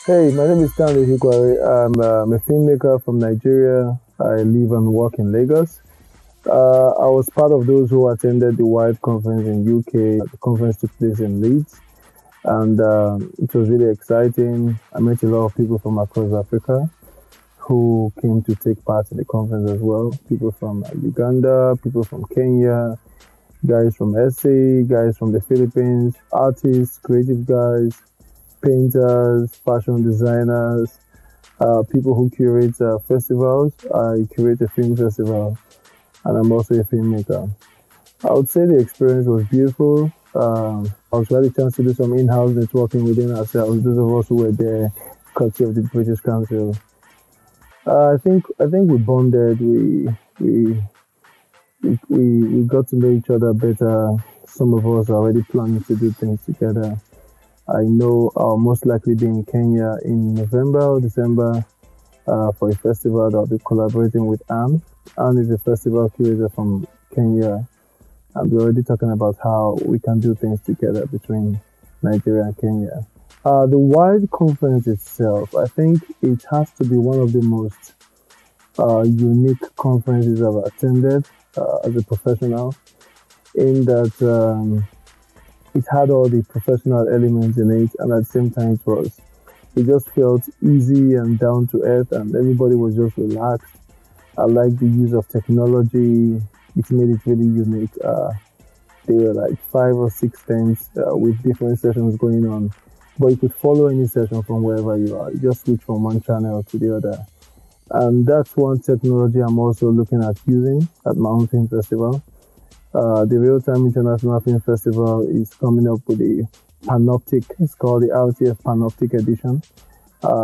Hey, my name is Stanley Hikwari. I'm a filmmaker from Nigeria. I live and work in Lagos. I was part of those who attended the WIDE conference in UK. The conference took place in Leeds, and it was really exciting. I met a lot of people from across Africa who came to take part in the conference as well. People from Uganda, people from Kenya, guys from SA, guys from the Philippines, artists, creative guys, painters, fashion designers, people who curate festivals. I curate a film festival, and I'm also a filmmaker. I would say the experience was beautiful. I also had a chance to do some in-house networking within ourselves, those of us who were there, courtesy of the British Council. I think we bonded. We got to know each other better. Some of us are already planning to do things together. I know I'll most likely be in Kenya in November or December for a festival that I'll be collaborating with Anne. Anne is a festival curator from Kenya, and we're already talking about how we can do things together between Nigeria and Kenya. The WIDE conference itself, I think it has to be one of the most unique conferences I've attended as a professional, in that it had all the professional elements in it, and at the same time it just felt easy and down to earth, and everybody was just relaxed. I like the use of technology. It made it really unique. There were like 5 or 6 tents with different sessions going on, but you could follow any session from wherever you are. You just switch from one channel to the other. And that's one technology I'm also looking at using at my own film festival. The Real Time International Film Festival is coming up with a Panoptic. It's called the RTF Panoptic Edition.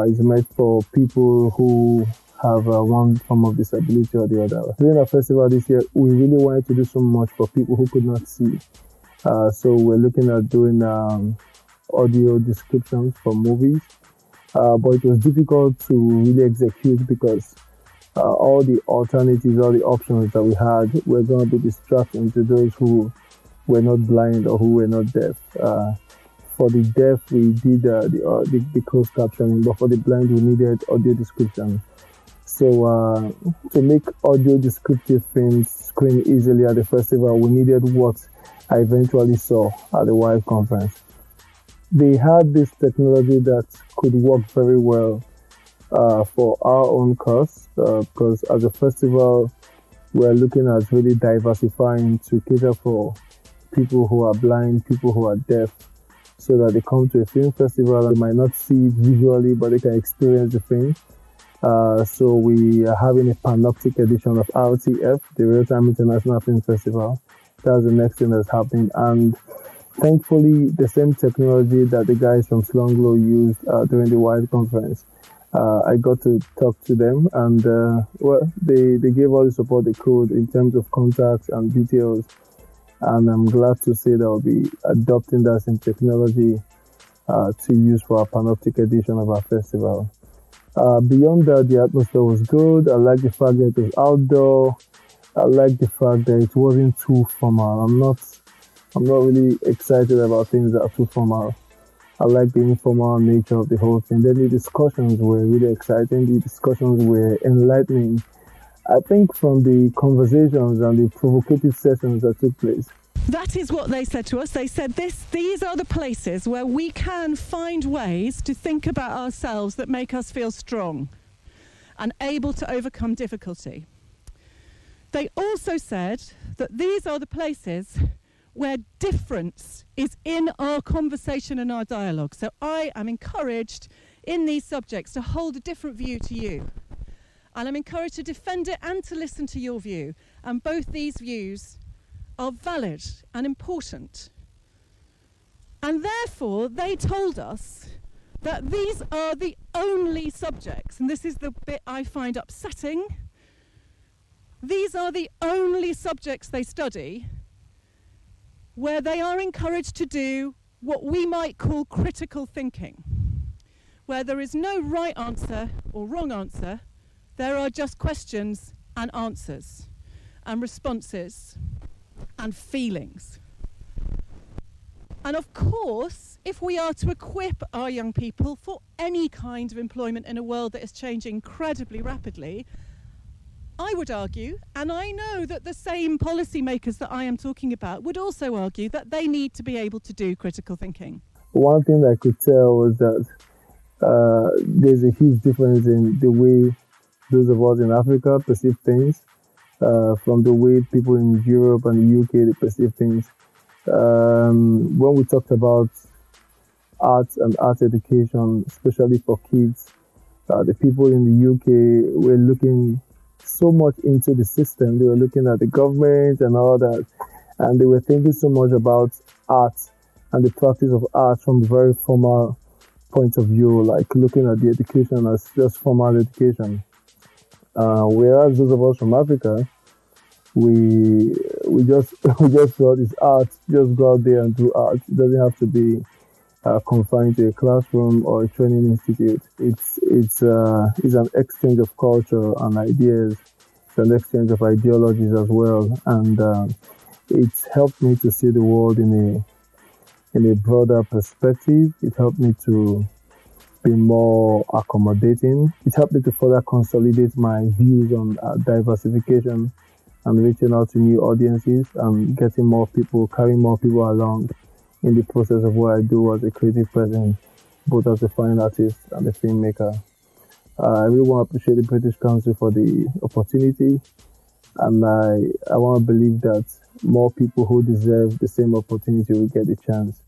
It's meant for people who have one form of disability or the other. During our festival this year, we really wanted to do so much for people who could not see. So we're looking at doing audio descriptions for movies. But it was difficult to really execute because all the alternatives, all the options that we had were going to be distracting to those who were not blind or who were not deaf. For the deaf, we did the closed captioning, but for the blind, we needed audio description. So to make audio descriptive films screen easily at the festival, we needed what I eventually saw at the WIDE conference. They had this technology that could work very well for our own cause, because as a festival, we're looking at really diversifying to cater for people who are blind, people who are deaf, so that they come to a film festival and they might not see it visually, but they can experience the film. So we are having a Panoptic edition of RTF, the Real Time International Film Festival. That's the next thing that's happening. And thankfully, the same technology that the guys from Slonglow used during the WIDE conference, I got to talk to them, and they gave all the support they could in terms of contacts and details. And I'm glad to say that I'll be adopting that same technology to use for our Panoptic edition of our festival. Beyond that, the atmosphere was good. I like the fact that it was outdoor. I like the fact that it wasn't too formal. I'm not really excited about things that are too formal. I like the informal nature of the whole thing. Then the discussions were really exciting. The discussions were enlightening. I think from the conversations and the provocative sessions that took place. That is what they said to us. They said these are the places where we can find ways to think about ourselves that make us feel strong and able to overcome difficulty. They also said that these are the places where difference is in our conversation and our dialogue. So I am encouraged in these subjects to hold a different view to you. And I'm encouraged to defend it and to listen to your view. And both these views are valid and important. And therefore, they told us that these are the only subjects, and this is the bit I find upsetting, these are the only subjects they study where they are encouraged to do what we might call critical thinking, where there is no right answer or wrong answer, there are just questions and answers and responses and feelings. And of course, if we are to equip our young people for any kind of employment in a world that is changing incredibly rapidly, I would argue, and I know that the same policymakers that I am talking about would also argue, that they need to be able to do critical thinking. One thing I could tell was that there's a huge difference in the way those of us in Africa perceive things from the way people in Europe and the UK they perceive things. When we talked about arts and art education, especially for kids, the people in the UK were looking so much into the system. They were looking at the government and all that, and they were thinking so much about art and the practice of art from a very formal point of view, like looking at the education as just formal education. Whereas those of us from Africa, we just thought it's art. Just go out there and do art. It doesn't have to be confined to a classroom or a training institute. It's an exchange of culture and ideas. It's an exchange of ideologies as well, and it's helped me to see the world in a broader perspective. It helped me to be more accommodating. It helped me to further consolidate my views on diversification and reaching out to new audiences and getting more people, carrying more people along in the process of what I do as a creative person, both as a fine artist and a filmmaker. I really want to appreciate the British Council for the opportunity, and I want to believe that more people who deserve the same opportunity will get the chance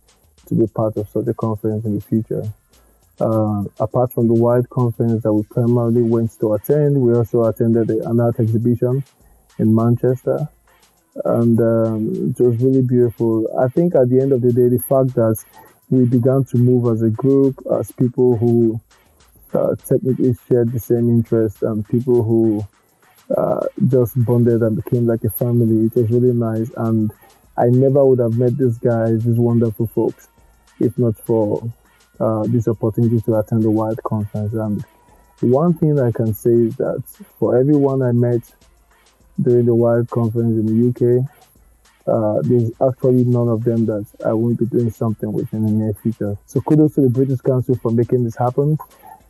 to be part of such a conference in the future. Apart from the wide conference that we primarily went to attend, we also attended an art exhibition in Manchester, and it was really beautiful. I think at the end of the day, the fact that we began to move as a group, as people who technically shared the same interests, and people who just bonded and became like a family, it was really nice. And I never would have met these guys, these wonderful folks, if not for this opportunity to attend the Wide Conference. And one thing I can say is that for everyone I met during the Wide Conference in the UK, there's actually none of them that I won't be doing something with in the near future. So kudos to the British Council for making this happen.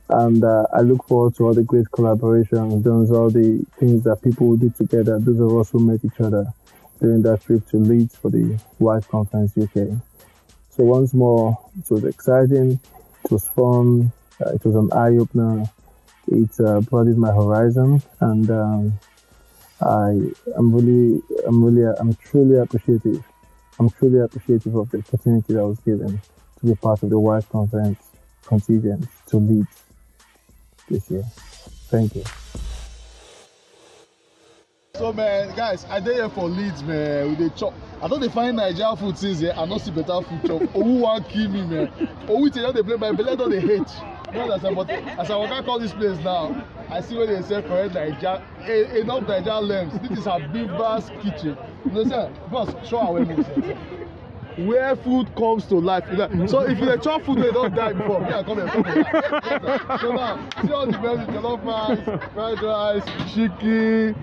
And I look forward to all the great collaborations, all the things that people will do together, those of us who met each other during that trip to Leeds for the Wide Conference UK. So once more, it was exciting, it was fun, it was an eye-opener, it broadened my horizon, and I'm truly appreciative. I'm truly appreciative of the opportunity that I was given to be part of the Wide Conference contingent to Leeds this year. Thank you. So man, guys, I dey here for Leeds, man. We dey chop. I don't find Nigerian food since here. I not see better food chop. Who want kill me, man? Oh, we tell they play my belly, don't they hate? No, but as I walk call this place now, I see where they say correct Nigeria, enough Nigerian lamps. This is Habiba's kitchen. You know, sir, boss, show our way. Where food comes to life. So if you chop food, they don't die before. Yeah, come here. So now, see all the menus: jollof rice, fried rice, chicken,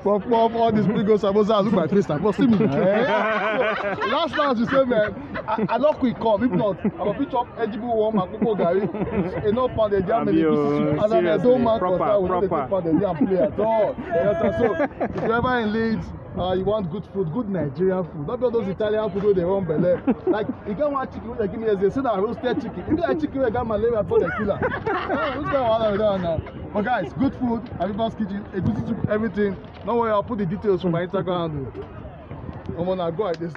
puff, all these big old samosa. I look my face like, see me. Last night you say, man, I not quick come. If not, I'm a bit chop edible warm and cocoa gari. Enough pound the jam and I don't mind because we don't take pound the jam play at all. So if you're ever in Leeds, you want good food, good Nigerian food, not all those Italian food where they run belly. Like, you get one chicken when they give me as they say that roasted chicken. If you like chicken, I got malaria before they kill her. What's going on now? But guys, good food, Habiba's kitchen, a good soup, everything. Don't worry, I'll put the details from my Instagram handle. I'm gonna go at this.